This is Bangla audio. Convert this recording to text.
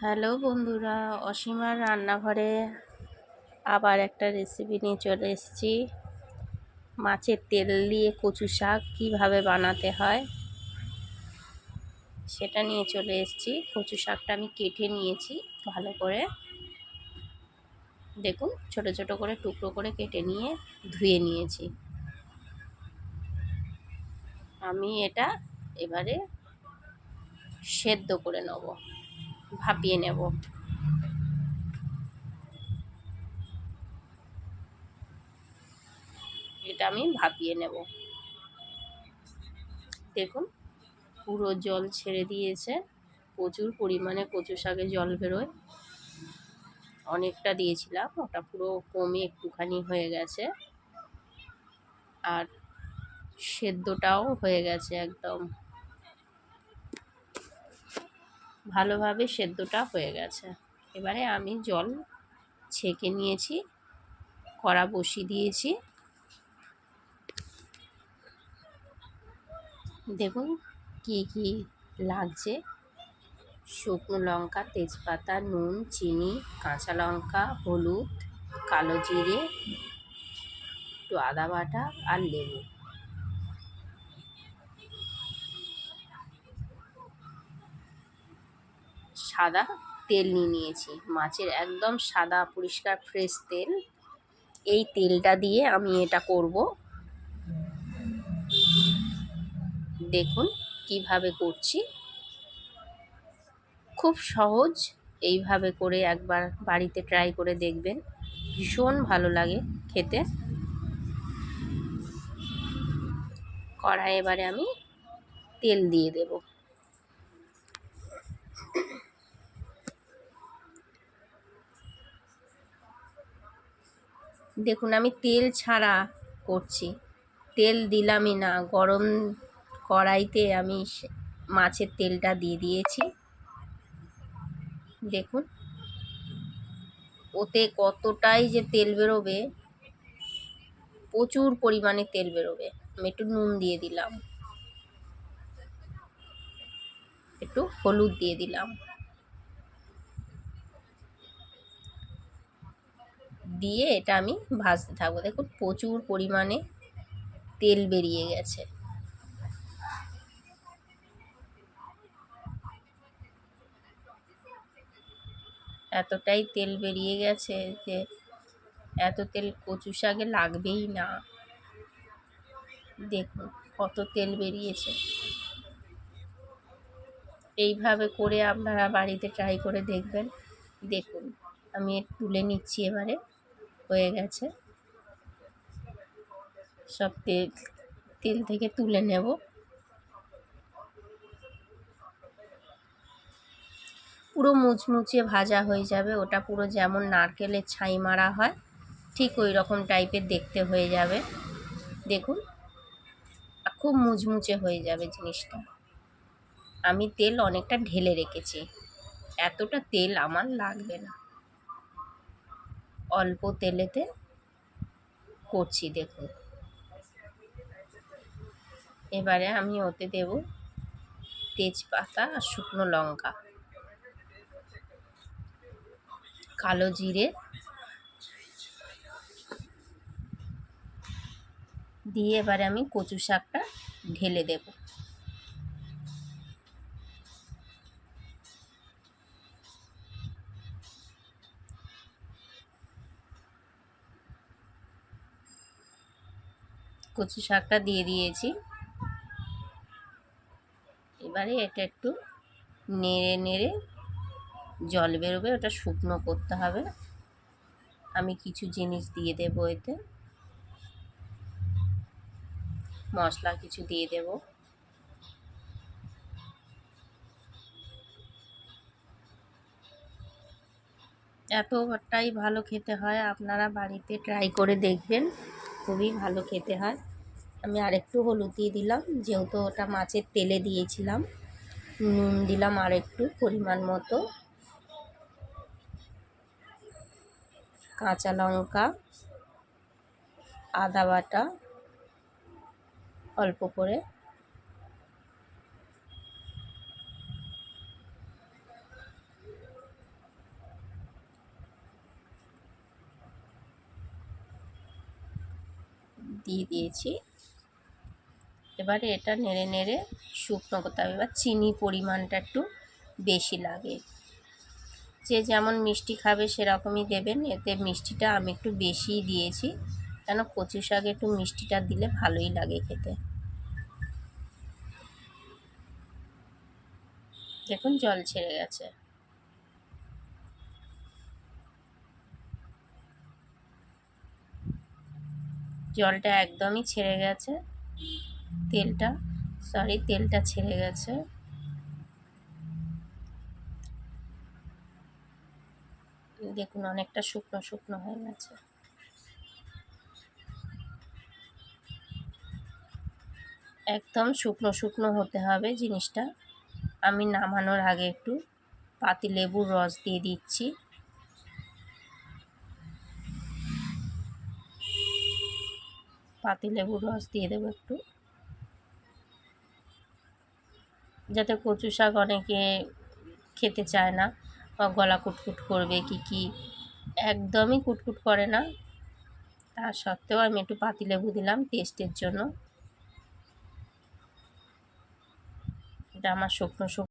হ্যালো বন্ধুরা, অসীমার রান্নাঘরে আবার একটা রেসিপি নিয়ে চলে এসেছি। মাছের তেল দিয়ে কচু শাক কীভাবে বানাতে হয় সেটা নিয়ে চলে এসেছি। কচু শাকটা আমি কেটে নিয়েছি ভালো করে, দেখুন ছোট ছোট করে টুকরো করে কেটে নিয়ে ধুয়ে নিয়েছি। আমি এটা এবারে সেদ্ধ করে নেব, ভাপিয়ে নেব। এটা আমি ভাপিয়ে নেব। দেখুন পুরো জল ছেড়ে দিয়েছে, প্রচুর পরিমাণে কচু শাকে জল বেরোয়। অনেকটা দিয়েছিলাম, ওটা পুরো কমে একটুখানি হয়ে গেছে, আর সেদ্ধটাও হয়ে গেছে, একদম ভালোভাবে সেদ্ধটা হয়ে গেছে। এবারে আমি জল ছেঁকে নিয়েছি, কড়া বসিয়ে দিয়েছি। দেখুন কি কি লাগছে: শুকনো লঙ্কা, তেজপাতা, নুন, চিনি, কাঁচা লঙ্কা, হলুদ, কালো জিরে, একটু আদা বাটা আর লেবু। সাদা তেল নিয়ে নিয়েছি, মাছের একদম সাদা পরিষ্কার ফ্রেশ তেল। এই তেলটা দিয়ে আমি এটা করব। দেখুন কিভাবে করছি, খুব সহজ। এইভাবে করে একবার বাড়িতে ট্রাই করে দেখবেন, ভীষণ ভালো লাগে খেতে। কড়াই এবারে আমি তেল দিয়ে দেব। দেখুন আমি তেল ছাড়া করছি, তেল দিলামই না। গরম কড়াইতে আমি মাছের তেলটা দিয়ে দিয়েছি। দেখুন ওতে কতটাই যে তেল বেরোবে, প্রচুর পরিমাণে তেল বেরোবে। আমি একটু নুন দিয়ে দিলাম, একটু হলুদ দিয়ে দিলাম, দিয়ে এটা আমি ভাজতে থাকবো। দেখুন প্রচুর পরিমাণে তেল বেরিয়ে গেছে। এতটাই তেল বেরিয়ে গেছে যে এত তেল কচু শাকে লাগবেই না। দেখুন কত তেল বেরিয়েছে। এইভাবে করে আপনারা বাড়িতে ট্রাই করে দেখবেন। দেখুন আমি তুলে নিচ্ছি, এবারে হয়ে গেছে। সব তেল থেকে তুলে নেব। পুরো মুচমুচে ভাজা হয়ে যাবে, ওটা পুরো যেমন নারকেলের ছাই মারা হয় ঠিক ওই রকম টাইপের দেখতে হয়ে যাবে। দেখুন খুব মুচমুচে হয়ে যাবে জিনিসটা। আমি তেল অনেকটা ঢেলে রেখেছি, এতটা তেল আমার লাগবে না, অল্প তেলেতে করছি। দেখুন এবারে আমি ওতে দেব তেজপাতা আর শুকনো লঙ্কা, কালো জিরে দিয়ে এবারে আমি কচু শাকটা ঢেলে দেব। কচু শাকটা দিয়ে দিয়েছি। এবারে এটা একটু নেড়ে নেড়ে, জল বেরোবে, ওটা শুকনো করতে হবে। আমি কিছু জিনিস দিয়ে দেবো এতে, মশলা কিছু দিয়ে দেব। এতটাই ভালো খেতে হয়, আপনারা বাড়িতে ট্রাই করে দেখবেন, খুবই ভালো খেতে হয়। আমি আরেকটু হলুদ দিয়ে দিলাম, যেহেতু ওটা মাছের তেলে দিয়েছিলাম। নুন দিলাম আরেকটু পরিমাণ মতো, কাঁচা লঙ্কা, আদা বাটা অল্প করে, দিয়ে দিয়েছি। এবারে এটা নেড়ে নেড়ে শুকনো করতে হবে। এবার চিনি পরিমাণটা একটু বেশি লাগে, যে যেমন মিষ্টি খাবে সেরকমই দেবেন। এতে মিষ্টিটা আমি একটু বেশিই দিয়েছি, কেন কচু শাকে একটু মিষ্টিটা দিলে ভালোই লাগে খেতে। দেখুন জল ছেড়ে গেছে। জলটা একদমই ছেড়ে গেছে, তেলটা ছেড়ে গেছে। দেখুন অনেকটা শুকনো শুকনো হয়ে গেছে। একদম শুকনো শুকনো হতে হবে জিনিসটা। আমি নামানোর আগে একটু পাতিলেবুর রস দিয়ে দিচ্ছি। পাতিলেবুর রস দিয়ে দেবো একটু, যাতে কচু শাক অনেকে খেতে চায় না বা গলা কুটকুট করবে কি একদমই কুটকুট করে না, তা সত্ত্বেও আমি একটু পাতিলেবু দিলাম টেস্টের জন্য। এটা আমার শুকনো শুকনো